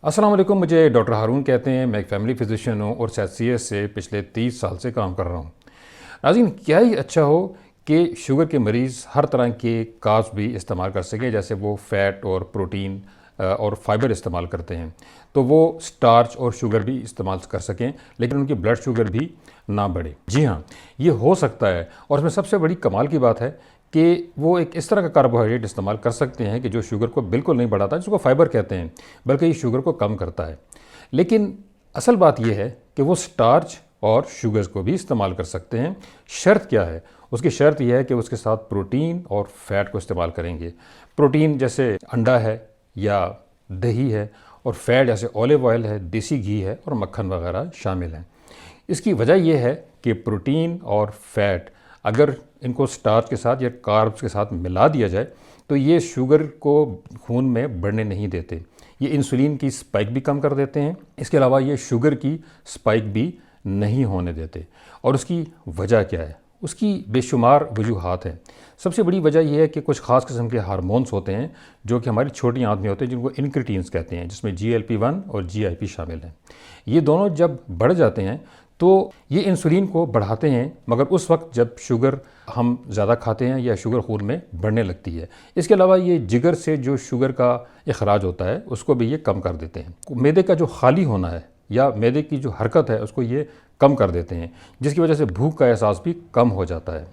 अस्सलाम वालेकुम। मुझे डॉक्टर हारून कहते हैं। मैं एक फ़ैमिली फ़िज़िशियन हूँ और CS से पिछले 30 साल से काम कर रहा हूँ। नाज़रीन, क्या ही अच्छा हो कि शुगर के मरीज़ हर तरह के कार्ब्स भी इस्तेमाल कर सकें, जैसे वो फ़ैट और प्रोटीन और फाइबर इस्तेमाल करते हैं, तो वो स्टार्च और शुगर भी इस्तेमाल कर सकें, लेकिन उनकी ब्लड शुगर भी ना बढ़े। जी हाँ, ये हो सकता है। और इसमें सबसे बड़ी कमाल की बात है कि वो एक इस तरह का कार्बोहाइड्रेट इस्तेमाल कर सकते हैं कि जो शुगर को बिल्कुल नहीं बढ़ाता, जिसको फाइबर कहते हैं, बल्कि ये शुगर को कम करता है। लेकिन असल बात यह है कि वो स्टार्च और शुगर्स को भी इस्तेमाल कर सकते हैं। शर्त क्या है? उसकी शर्त यह है कि उसके साथ प्रोटीन और फैट को इस्तेमाल करेंगे। प्रोटीन जैसे अंडा है या दही है, और फैट जैसे ऑलिव ऑयल है, देसी घी है और मक्खन वगैरह शामिल हैं। इसकी वजह यह है कि प्रोटीन और फैट अगर इनको स्टार्च के साथ या कार्ब्स के साथ मिला दिया जाए तो ये शुगर को खून में बढ़ने नहीं देते। ये इंसुलिन की स्पाइक भी कम कर देते हैं। इसके अलावा ये शुगर की स्पाइक भी नहीं होने देते। और उसकी वजह क्या है? उसकी बेशुमार वजूहात हैं। सबसे बड़ी वजह यह है कि कुछ ख़ास किस्म के हार्मोन्स होते हैं जो कि हमारी छोटी आंत में होते हैं, जिनको इंक्रीटीन्स कहते हैं, जिसमें GLP-1 और GIP शामिल हैं। ये दोनों जब बढ़ जाते हैं तो ये इंसुलिन को बढ़ाते हैं, मगर उस वक्त जब शुगर हम ज़्यादा खाते हैं या शुगर खून में बढ़ने लगती है। इसके अलावा ये जिगर से जो शुगर का अखराज होता है उसको भी ये कम कर देते हैं। मैदे का जो खाली होना है या मैदे की जो हरकत है उसको ये कम कर देते हैं, जिसकी वजह से भूख का एहसास भी कम हो जाता है।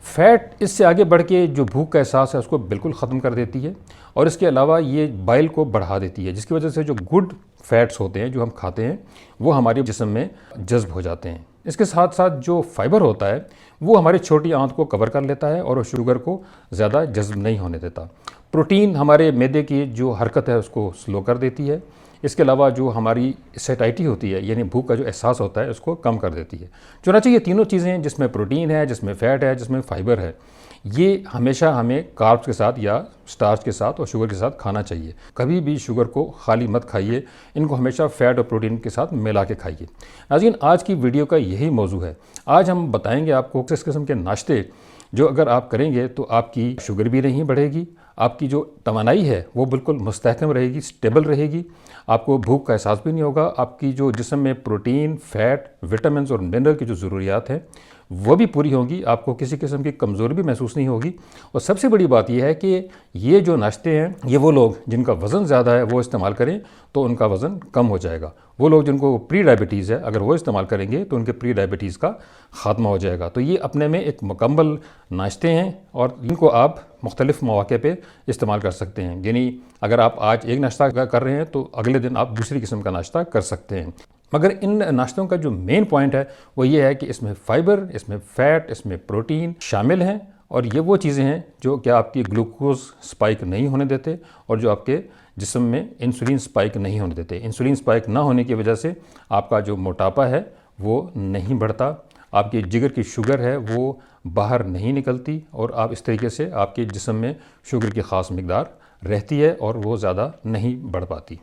फैट इससे आगे बढ़ के जो भूख का एहसास है उसको बिल्कुल ख़त्म कर देती है, और इसके अलावा ये बाइल को बढ़ा देती है, जिसकी वजह से जो गुड फैट्स होते हैं जो हम खाते हैं वो हमारे जिस्म में जज्ब हो जाते हैं। इसके साथ साथ जो फाइबर होता है वो हमारी छोटी आंत को कवर कर लेता है और शुगर को ज़्यादा जज्ब नहीं होने देता। प्रोटीन हमारे मैदे की जो हरकत है उसको स्लो कर देती है। इसके अलावा जो हमारी सैटाइटी होती है, यानी भूख का जो एहसास होता है, उसको कम कर देती है। चुनांचे ये तीनों चीज़ें, जिसमें प्रोटीन है, जिसमें फ़ैट है, जिसमें फाइबर है, ये हमेशा हमें कार्ब्स के साथ या स्टार्च के साथ और शुगर के साथ खाना चाहिए। कभी भी शुगर को खाली मत खाइए, इनको हमेशा फ़ैट और प्रोटीन के साथ मिला के खाइए। नाज़रीन, आज की वीडियो का यही मौजू है। आज हम बताएंगे आपको किस किस्म के नाश्ते जो अगर आप करेंगे तो आपकी शुगर भी नहीं बढ़ेगी, आपकी जो तवानाई है वो बिल्कुल मुस्तहकम रहेगी, स्टेबल रहेगी, आपको भूख का एहसास भी नहीं होगा, आपकी जो जिस्म में प्रोटीन, फैट, विटामिन और मिनरल की जो ज़रूरियात हैं वो भी पूरी होंगी, आपको किसी किस्म की कमज़ोरी भी महसूस नहीं होगी। और सबसे बड़ी बात यह है कि ये जो नाश्ते हैं ये वो लोग जिनका वज़न ज़्यादा है वो इस्तेमाल करें तो उनका वज़न कम हो जाएगा। वो लोग जिनको प्री डायबिटीज़ है अगर वो इस्तेमाल करेंगे तो उनके प्री डायबिटीज़ का ख़ात्मा हो जाएगा। तो ये अपने में एक मुकम्मल नाश्ते हैं और इनको आप मुख्तलिफ़ मौके पे इस्तेमाल कर सकते हैं। यानी अगर आप आज एक नाश्ता कर रहे हैं तो अगले दिन आप दूसरी किस्म का नाश्ता कर सकते हैं। मगर इन नाश्तों का जो मेन पॉइंट है वो ये है कि इसमें फ़ाइबर, इसमें फ़ैट, इसमें प्रोटीन शामिल हैं, और ये वो चीज़ें हैं जो कि आपकी ग्लूकोज स्पाइक नहीं होने देते और जो आपके जिस्म में इंसुलिन स्पाइक नहीं होने देते। इंसुलिन स्पाइक ना होने की वजह से आपका जो मोटापा है वो नहीं बढ़ता, आपकी जिगर की शुगर है वो बाहर नहीं निकलती, और आप इस तरीके से आपके जिस्म में शुगर की ख़ास मकदार रहती है और वो ज़्यादा नहीं बढ़ पाती।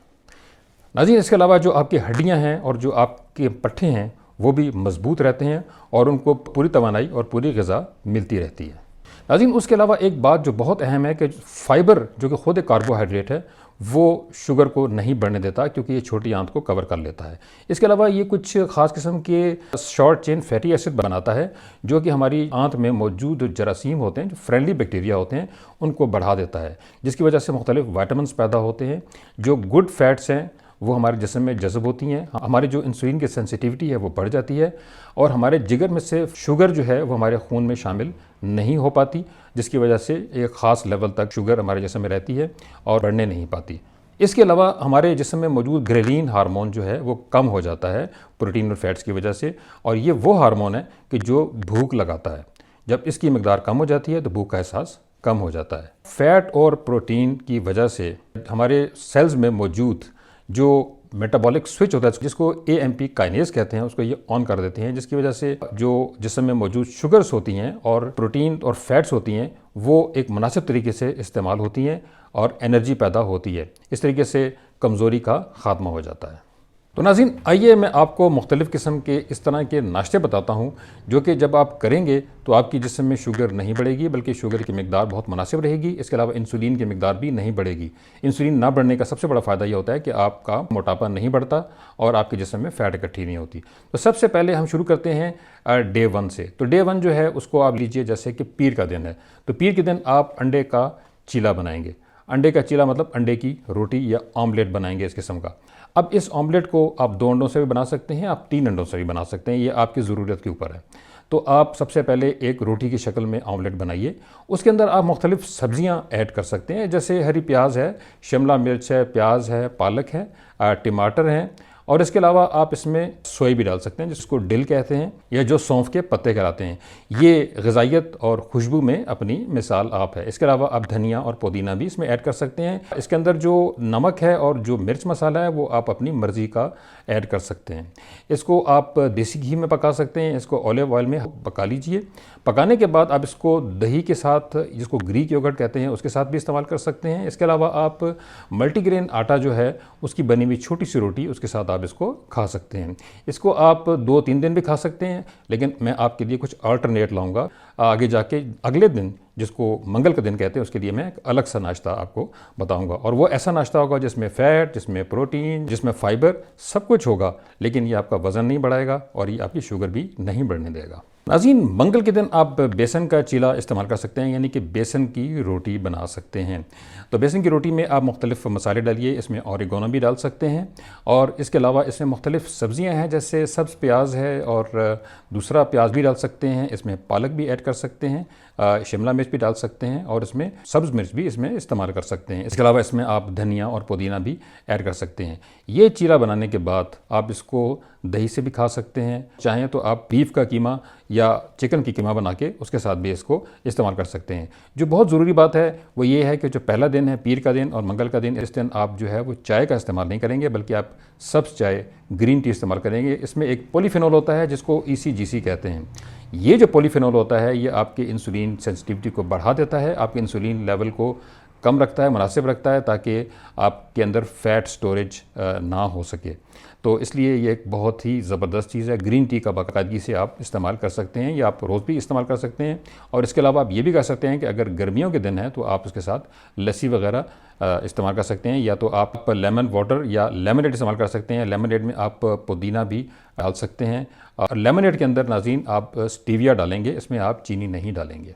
नाज़रीन, इसके अलावा जो आपकी हड्डियां हैं और जो आपके पट्टे हैं वो भी मजबूत रहते हैं और उनको पूरी तवानाई और पूरी ग़िज़ा मिलती रहती है। नाज़रीन, उसके अलावा एक बात जो बहुत अहम है कि फ़ाइबर जो कि ख़ुद एक कार्बोहाइड्रेट है वो शुगर को नहीं बढ़ने देता, क्योंकि ये छोटी आंत को कवर कर लेता है। इसके अलावा ये कुछ ख़ास किस्म के शॉर्ट चेन फैटी एसिड बनाता है जो कि हमारी आंत में मौजूद जरासीम होते हैं, जो फ्रेंडली बैक्टीरिया होते हैं, उनको बढ़ा देता है, जिसकी वजह से मुख्तलिफ वाइटामिन्स पैदा होते हैं। जो गुड फैट्स हैं वो हमारे जिस्म में जज़ब होती हैं, हमारी जो इंसुलिन की सेंसिटिविटी है वो बढ़ जाती है, और हमारे जिगर में से शुगर जो है वो हमारे खून में शामिल नहीं हो पाती, जिसकी वजह से एक ख़ास लेवल तक शुगर हमारे जिस्म में रहती है और बढ़ने नहीं पाती। इसके अलावा हमारे जिस्म में मौजूद ग्रेलिन हार्मोन जो है वो कम हो जाता है प्रोटीन और फैट्स की वजह से, और ये वो हार्मोन है कि जो भूख लगाता है। जब इसकी मकदार कम हो जाती है तो भूख का एहसास कम हो जाता है। फैट और प्रोटीन की वजह से हमारे सेल्स में मौजूद जो मेटाबॉलिक स्विच होता है, जिसको AMP काइनेज कहते हैं, उसको ये ऑन कर देते हैं, जिसकी वजह से जो जिस्म में मौजूद शुगर्स होती हैं और प्रोटीन और फैट्स होती हैं वो एक मुनासिब तरीके से इस्तेमाल होती हैं और एनर्जी पैदा होती है। इस तरीके से कमज़ोरी का ख़ात्मा हो जाता है। तो नाज़रीन, आइए मैं आपको मुख्तलिफ़ किस्म के इस तरह के नाश्ते बताता हूँ जो कि जब आप करेंगे तो आपकी जिस्म में शुगर नहीं बढ़ेगी, बल्कि शुगर की मिकदार बहुत मुनासिब रहेगी। इसके अलावा इंसुलिन की मिकदार भी नहीं बढ़ेगी। इंसुलिन ना बढ़ने का सबसे बड़ा फ़ायदा ये होता है कि आपका मोटापा नहीं बढ़ता और आपके जिस्म में फ़ैट इकट्ठी नहीं होती। तो सबसे पहले हम शुरू करते हैं डे 1 से। तो डे 1 जो है उसको आप लीजिए जैसे कि पीर का दिन है, तो पीर के दिन आप अंडे का चीला बनाएंगे। अंडे का चीला मतलब अंडे की रोटी या ऑमलेट बनाएंगे इस किस्म का। अब इस ऑमलेट को आप 2 अंडों से भी बना सकते हैं, आप 3 अंडों से भी बना सकते हैं, ये आपकी ज़रूरत के ऊपर है। तो आप सबसे पहले एक रोटी की शक्ल में ऑमलेट बनाइए। उसके अंदर आप मुख्तलिफ़ सब्ज़ियाँ ऐड कर सकते हैं, जैसे हरी प्याज है, शिमला मिर्च है, प्याज है, पालक है, टमाटर हैं, और इसके अलावा आप इसमें सोई भी डाल सकते हैं, जिसको डिल कहते हैं, या जो सौंफ के पत्ते कहलाते हैं। ये ग़िज़ाइयत और खुशबू में अपनी मिसाल आप है। इसके अलावा आप धनिया और पुदीना भी इसमें ऐड कर सकते हैं। इसके अंदर जो नमक है और जो मिर्च मसाला है वो आप अपनी मर्ज़ी का ऐड कर सकते हैं। इसको आप देसी घी में पका सकते हैं, इसको ऑलिव ऑयल में पका लीजिए। पकाने के बाद आप इसको दही के साथ, जिसको ग्रीक योगर्ट कहते हैं, उसके साथ भी इस्तेमाल कर सकते हैं। इसके अलावा आप मल्टीग्रेन आटा जो है उसकी बनी हुई छोटी सी रोटी, उसके साथ आप इसको खा सकते हैं। इसको आप 2-3 दिन भी खा सकते हैं, लेकिन मैं आपके लिए कुछ अल्टरनेट लाऊंगा आगे जाके। अगले दिन, जिसको मंगल का दिन कहते हैं, उसके लिए मैं एक अलग सा नाश्ता आपको बताऊंगा, और वो ऐसा नाश्ता होगा जिसमें फ़ैट, जिसमें प्रोटीन, जिसमें फ़ाइबर सब कुछ होगा, लेकिन ये आपका वज़न नहीं बढ़ाएगा और ये आपकी शुगर भी नहीं बढ़ने देगा। नाज़रीन, मंगल के दिन आप बेसन का चीला इस्तेमाल कर सकते हैं, यानी कि बेसन की रोटी बना सकते हैं। तो बेसन की रोटी में आप मुख्तलिफ़ मसाले डालिए, इसमें ऑरिगेनो भी डाल सकते हैं, और इसके अलावा इसमें मुख्तलिफ़ सब्ज़ियाँ हैं, जैसे सब्ज़ प्याज है और दूसरा प्याज भी डाल सकते हैं, इसमें पालक भी ऐड कर सकते हैं, शिमला मिर्च भी डाल सकते हैं, और इसमें सब्ज़ मिर्च भी इसमें इस्तेमाल कर सकते हैं। इसके अलावा इसमें आप धनिया और पुदीना भी ऐड कर सकते हैं। ये चीला बनाने के बाद आप इसको दही से भी खा सकते हैं, चाहें तो आप बीफ का कीमा या चिकन की कीमा बना के उसके साथ भी इसको इस्तेमाल कर सकते हैं। जो बहुत ज़रूरी बात है वो ये है कि जो पहला दिन है पीर का दिन और मंगल का दिन, इस दिन आप जो है वो चाय का इस्तेमाल नहीं करेंगे, बल्कि आप सब्ज़ चाय, ग्रीन टी इस्तेमाल करेंगे। इसमें एक पॉलीफेनॉल होता है जिसको ECGC कहते हैं। ये जो पॉलीफेनॉल होता है ये आपके इंसुलिन सेंसिटिविटी को बढ़ा देता है, आपके इंसुलिन लेवल को कम रखता है, मुनासिब रखता है, ताकि आपके अंदर फ़ैट स्टोरेज ना हो सके। तो इसलिए ये एक बहुत ही ज़बरदस्त चीज़ है। ग्रीन टी का बाकायदगी से आप इस्तेमाल कर सकते हैं, या आप रोज़ भी इस्तेमाल कर सकते हैं। और इसके अलावा आप ये भी कर सकते हैं कि अगर गर्मियों के दिन है तो आप उसके साथ लस्सी वगैरह इस्तेमाल कर सकते हैं, या तो आप लेमन वाटर या लेमनेड इस्तेमाल कर सकते हैं। लेमनेड में आप पुदीना भी डाल सकते हैं, और लेमनेड के अंदर नाज़रीन आप स्टीविया डालेंगे, इसमें आप चीनी नहीं डालेंगे।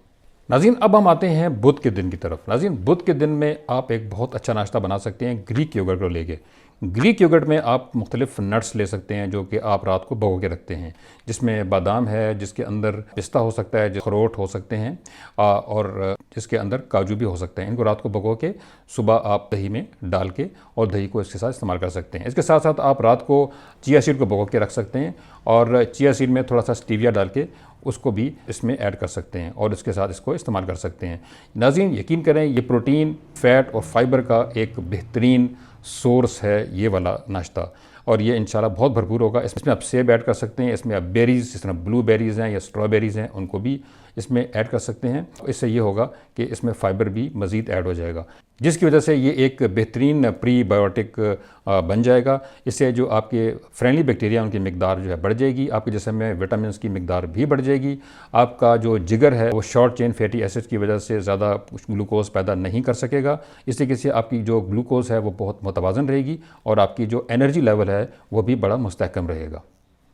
नाज़रीन, अब हम आते हैं बुध के दिन की तरफ। नाज़रीन, बुध के दिन में आप एक बहुत अच्छा नाश्ता बना सकते हैं ग्रीक योगर्ट को लेके। ग्रीक योगर्ट में आप मुख्तलिफ़ नट्स ले सकते हैं जो कि आप रात को भिगो के रखते हैं, जिसमें बादाम है, जिसके अंदर पिस्ता हो सकता है, अखरोट हो सकते हैं, और जिसके अंदर काजू भी हो सकते हैं। इनको रात को भिगो के सुबह आप दही में डाल के और दही को इसके साथ इस्तेमाल कर सकते हैं। इसके साथ साथ आप रात को चिया सीड को भिगो के रख सकते हैं, और चिया सीड में थोड़ा सा स्टीविया डाल के उसको भी इसमें ऐड कर सकते हैं, और इसके साथ इसको इस्तेमाल कर सकते हैं। नाज़रीन, यकीन करें ये प्रोटीन, फ़ैट और फाइबर का एक बेहतरीन सोर्स है ये वाला नाश्ता, और ये इंशाल्लाह बहुत भरपूर होगा। इसमें आप सेब ऐड कर सकते हैं, इसमें आप बेरीज़, जिस तरह ब्लूबेरीज़ हैं या स्ट्रॉबेरीज़ हैं, उनको भी इसमें ऐड कर सकते हैं। इससे ये होगा कि इसमें फ़ाइबर भी मज़ीद ऐड हो जाएगा, जिसकी वजह से ये एक बेहतरीन प्रीबायोटिक बन जाएगा। इससे जो आपके फ्रेंडली बैक्टीरिया उनकी मिकदार जो है बढ़ जाएगी, आपके जिस्म में विटामिन की मिकदार भी बढ़ जाएगी। आपका जो जिगर है वो शॉर्ट चेन फैटी एसिड्स की वजह से ज़्यादा ग्लूकोज पैदा नहीं कर सकेगा। इस तरीके से आपकी जो ग्लूकोज है वो बहुत मुतवाज़न रहेगी, और आपकी जो एनर्जी लेवल है वो भी बड़ा मुस्तहकम रहेगा।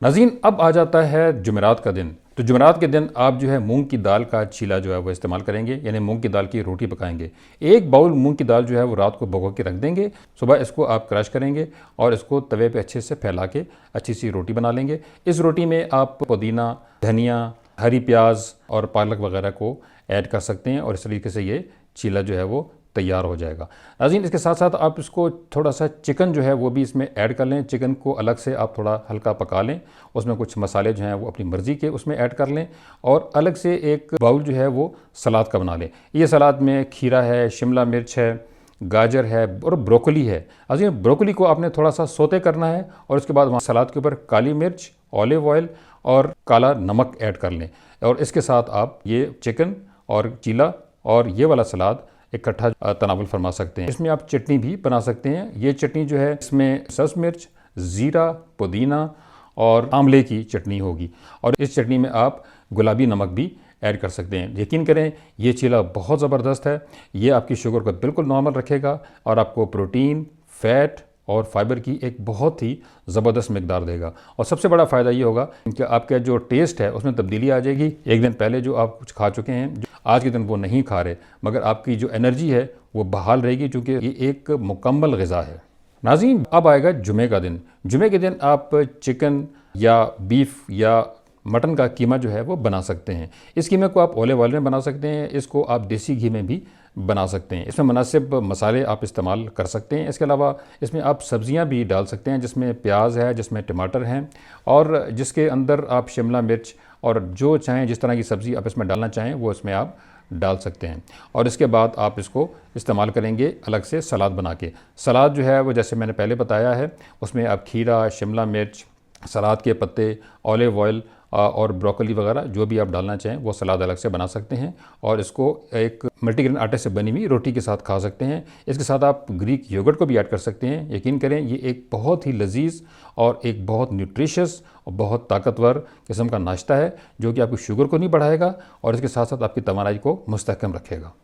नाज़रीन, अब आ जाता है जुमेरात का दिन। तो जुमेरात के दिन आप जो है मूंग की दाल का चीला जो है वो इस्तेमाल करेंगे, यानी मूंग की दाल की रोटी पकाएंगे। एक बाउल मूंग की दाल जो है वो रात को भिगो के रख देंगे, सुबह इसको आप क्रश करेंगे और इसको तवे पे अच्छे से फैला के अच्छी सी रोटी बना लेंगे। इस रोटी में आप पुदीना, धनिया, हरी प्याज और पालक वगैरह को ऐड कर सकते हैं, और इस तरीके से ये चीला जो है वो तैयार हो जाएगा। नाज़रीन, इसके साथ साथ आप इसको थोड़ा सा चिकन जो है वो भी इसमें ऐड कर लें। चिकन को अलग से आप थोड़ा हल्का पका लें, उसमें कुछ मसाले जो हैं वो अपनी मर्ज़ी के उसमें ऐड कर लें, और अलग से एक बाउल जो है वो सलाद का बना लें। ये सलाद में खीरा है, शिमला मिर्च है, गाजर है और ब्रोकली है। नाज़रीन, ब्रोकली को आपने थोड़ा सा सोते करना है, और उसके बाद वहाँ सलाद के ऊपर काली मिर्च, ऑलिव ऑयल और काला नमक ऐड कर लें, और इसके साथ आप ये चिकन और चीला और ये वाला सलाद इकट्ठा तनावुल फरमा सकते हैं। इसमें आप चटनी भी बना सकते हैं। ये चटनी जो है इसमें सब्ज़ मिर्च, ज़ीरा, पुदीना और आंवले की चटनी होगी। और इस चटनी में आप गुलाबी नमक भी ऐड कर सकते हैं। यकीन करें ये चीला बहुत ज़बरदस्त है। ये आपकी शुगर को बिल्कुल नॉर्मल रखेगा और आपको प्रोटीन, फैट और फाइबर की एक बहुत ही ज़बरदस्त मिकदार देगा। और सबसे बड़ा फ़ायदा ये होगा कि आपका जो टेस्ट है उसमें तब्दीली आ जाएगी। एक दिन पहले जो आप कुछ खा चुके हैं, जो आज के दिन वो नहीं खा रहे, मगर आपकी जो एनर्जी है वो बहाल रहेगी, क्योंकि ये एक मुकम्मल ग़िज़ा है। नाज़रीन, अब आएगा जुमे का दिन। जुमे के दिन आप चिकन या बीफ या मटन का कीमा जो है वो बना सकते हैं। इस कीमे को आप ओलिव ऑयल में बना सकते हैं, इसको आप देसी घी में भी बना सकते हैं। इसमें मुनासिब मसाले आप इस्तेमाल कर सकते हैं। इसके अलावा इसमें आप सब्ज़ियां भी डाल सकते हैं, जिसमें प्याज है, जिसमें टमाटर हैं और जिसके अंदर आप शिमला मिर्च और जो चाहें जिस तरह की सब्ज़ी आप इसमें डालना चाहें वो इसमें आप डाल सकते हैं। और इसके बाद आप इसको इस्तेमाल करेंगे अलग से सलाद बना के। सलाद जो है वो जैसे मैंने पहले बताया है, उसमें आप खीरा, शिमला मिर्च, सलाद के पत्ते, ऑलिव ऑयल और ब्रोकली वगैरह जो भी आप डालना चाहें वो सलाद अलग से बना सकते हैं और इसको एक मल्टीग्रेन आटे से बनी हुई रोटी के साथ खा सकते हैं। इसके साथ आप ग्रीक योगर्ट को भी ऐड कर सकते हैं। यकीन करें ये एक बहुत ही लजीज और एक बहुत न्यूट्रिशियस और बहुत ताकतवर किस्म का नाश्ता है, जो कि आपकी शुगर को नहीं बढ़ाएगा और इसके साथ साथ आपकी तवानाई को मुस्तहकम रखेगा।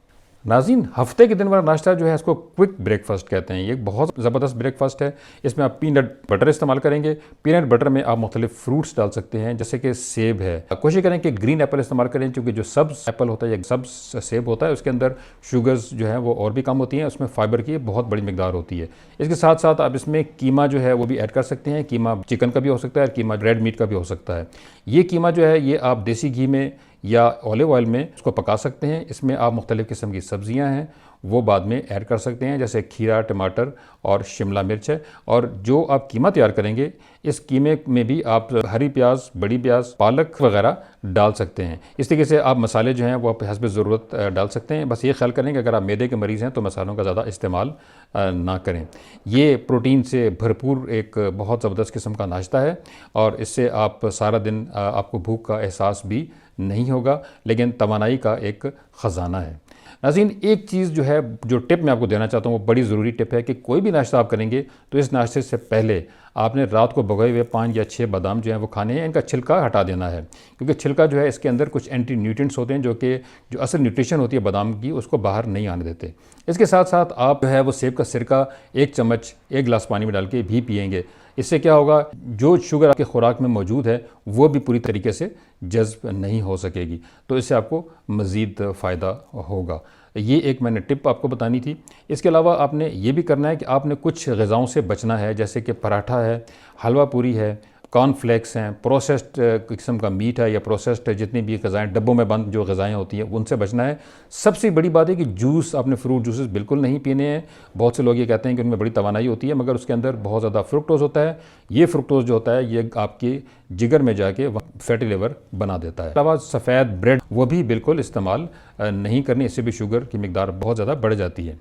नाज़रीन, हफ्ते के दिन वाला नाश्ता जो है इसको क्विक ब्रेकफास्ट कहते हैं। ये बहुत ज़बरदस्त ब्रेकफास्ट है। इसमें आप पीनट बटर इस्तेमाल करेंगे। पीनट बटर में आप मुख्तलिफ फ्रूट्स डाल सकते हैं, जैसे कि सेब है। कोशिश करें कि ग्रीन एप्पल इस्तेमाल करें, क्योंकि जो सब्ज़ एप्पल होता है या सब्ज़ सेब होता है उसके अंदर शुगर्स जो है वो और भी कम होती हैं, उसमें फाइबर की बहुत बड़ी मिकदार होती है। इसके साथ साथ आप इसमें कीमा जो है वो भी ऐड कर सकते हैं। कीमा चिकन का भी हो सकता है और कीमा रेड मीट का भी हो सकता है। ये कीमा जो है ये आप देसी घी में या ऑलिव ऑयल में उसको पका सकते हैं। इसमें आप मुख्तलिफ़ किस्म की सब्ज़ियाँ हैं वो बाद में ऐड कर सकते हैं, जैसे खीरा, टमाटर और शिमला मिर्च है। और जो आप कीमा तैयार करेंगे इस कीमे में भी आप हरी प्याज, बड़ी प्याज, पालक वगैरह डाल सकते हैं। इस तरीके से आप मसाले जो हैं वो आप हस्ब ज़रूरत डाल सकते हैं। बस ये ख्याल करें कि अगर आप मैदे के मरीज़ हैं तो मसालों का ज़्यादा इस्तेमाल ना करें। ये प्रोटीन से भरपूर एक बहुत ज़बरदस्त किस्म का नाश्ता है और इससे आप सारा दिन आपको भूख का एहसास भी नहीं होगा, लेकिन तवानाई का एक ख़जाना है। नाज़रीन, एक चीज़ जो है, जो टिप मैं आपको देना चाहता हूँ वो बड़ी ज़रूरी टिप है कि कोई भी नाश्ता आप करेंगे तो इस नाश्ते से पहले आपने रात को भिगोए हुए 5 या 6 बादाम जो हैं वो खाने हैं। इनका छिलका हटा देना है, क्योंकि छिलका जो है इसके अंदर कुछ एंटी न्यूट्रिएंट्स होते हैं जो असल न्यूट्रिशन होती है बादाम की उसको बाहर नहीं आने देते। इसके साथ साथ आप जो है वो सेब का सिरका 1 चम्मच 1 गिलास पानी में डाल के भी पिएंगे। इससे क्या होगा, जो शुगर आपके खुराक में मौजूद है वो भी पूरी तरीके से जज़्ब नहीं हो सकेगी, तो इससे आपको मज़ीद फ़ायदा होगा। ये एक मैंने टिप आपको बतानी थी। इसके अलावा आपने ये भी करना है कि आपने कुछ ग़िज़ाओं से बचना है, जैसे कि पराठा है, हलवा पूरी है, कॉर्नफ्लेक्स हैं, प्रोसेस्ड किस्म का मीट है या प्रोसेस्ड जितनी भी ग़िज़ाएँ डब्बों में बंद जो ग़िज़ाएँ होती हैं उनसे बचना है। सबसे बड़ी बात है कि जूस, आपने फ्रूट जूसेस बिल्कुल नहीं पीने हैं। बहुत से लोग ये कहते हैं कि उनमें बड़ी तवानाई होती है, मगर उसके अंदर बहुत ज़्यादा फ्रुक्टोज़ होता है। ये फ्रुक्टोज़ जो होता है ये आपके जिगर में जाके फैटी लिवर बना देता है। अलावा सफ़ेद ब्रेड वो भी बिल्कुल इस्तेमाल नहीं करनी, इससे भी शुगर की मिकदार बहुत ज़्यादा बढ़ जाती है।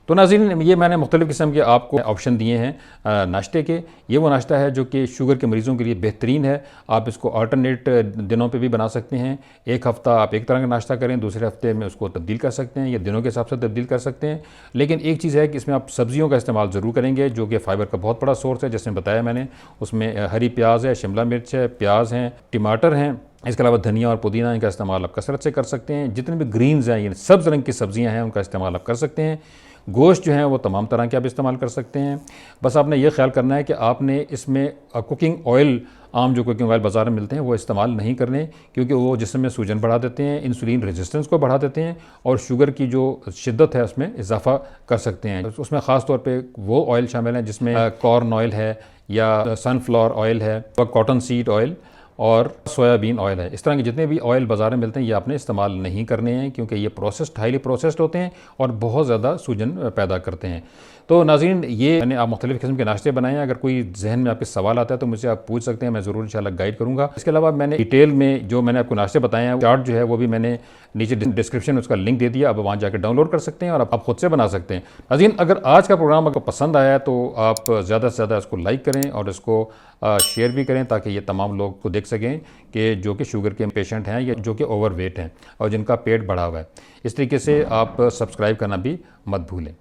तो नाज़रीन, ये मैंने मुख्तलिफ़ किस्म के आपको ऑप्शन दिए हैं नाश्ते के। ये वो नाश्ता है जो कि शुगर के मरीज़ों के लिए बेहतरीन है। आप इसको अल्टरनेट दिनों पे भी बना सकते हैं। एक हफ़्ता आप एक तरह का नाश्ता करें, दूसरे हफ्ते में उसको तब्दील कर सकते हैं या दिनों के हिसाब से तब्दील कर सकते हैं। लेकिन एक चीज़ है कि इसमें आप सब्ज़ियों का इस्तेमाल ज़रूर करेंगे, जो कि फ़ाइबर का बहुत बड़ा सोर्स है। जैसे बताया मैंने, उसमें हरी प्याज है, शिमला मिर्च है, प्याज हैं, टमाटर हैं। इसके अलावा धनिया और पुदीना, इनका इस्तेमाल आप कसरत से कर सकते हैं। जितने भी ग्रीन्स हैं, ये सब्ज़ रंग की सब्ज़ियाँ हैं, उनका इस्तेमाल आप कर सकते हैं। गोश्त जो है वो तमाम तरह के आप इस्तेमाल कर सकते हैं। बस आपने ये ख्याल करना है कि आपने इसमें कुकिंग ऑयल, आम जो कुकिंग ऑयल बाज़ार में मिलते हैं वो इस्तेमाल नहीं करने, क्योंकि वो जिस्म में सूजन बढ़ा देते हैं, इंसुलिन रेजिस्टेंस को बढ़ा देते हैं और शुगर की जो शिद्दत है उसमें इजाफा कर सकते हैं। उसमें ख़ास तौर पे वो ऑयल शामिल हैं जिसमें कॉर्न ऑयल है या सनफ्लावर ऑयल है, कॉटन सीड ऑयल और सोयाबीन ऑयल है। इस तरह के जितने भी ऑयल बाज़ार में मिलते हैं ये आपने इस्तेमाल नहीं करने हैं, क्योंकि ये प्रोसेस्ड, हाईली प्रोसेस्ड होते हैं और बहुत ज़्यादा सूजन पैदा करते हैं। तो नाज़रीन, ये मैंने आप मुख्तलिफ़ किस्म के नाश्ते बनाए हैं। अगर कोई जहन में आपके सवाल आता है तो मुझसे आप पूछ सकते हैं, मैं ज़रूर इंशाल्लाह गाइड करूँगा। इसके अलावा मैंने डिटेल में जो मैंने आपको नाश्ते बताए हैं, चार्ट जो है वो भी मैंने नीचे डिस्क्रिप्शन में उसका लिंक दे दिया, आप वहाँ जाकर डाउनलोड कर सकते हैं और आप खुद से बना सकते हैं। नाज़रीन, अगर आज का प्रोग्राम आपको पसंद आया तो आप ज़्यादा से ज़्यादा इसको लाइक करें और इसको शेयर भी करें, ताकि ये तमाम लोग को देख सकें कि जो कि शुगर के पेशेंट हैं या जो कि ओवरवेट हैं और जिनका पेट बढ़ा हुआ है। इस तरीके से आप सब्सक्राइब करना भी मत भूलें।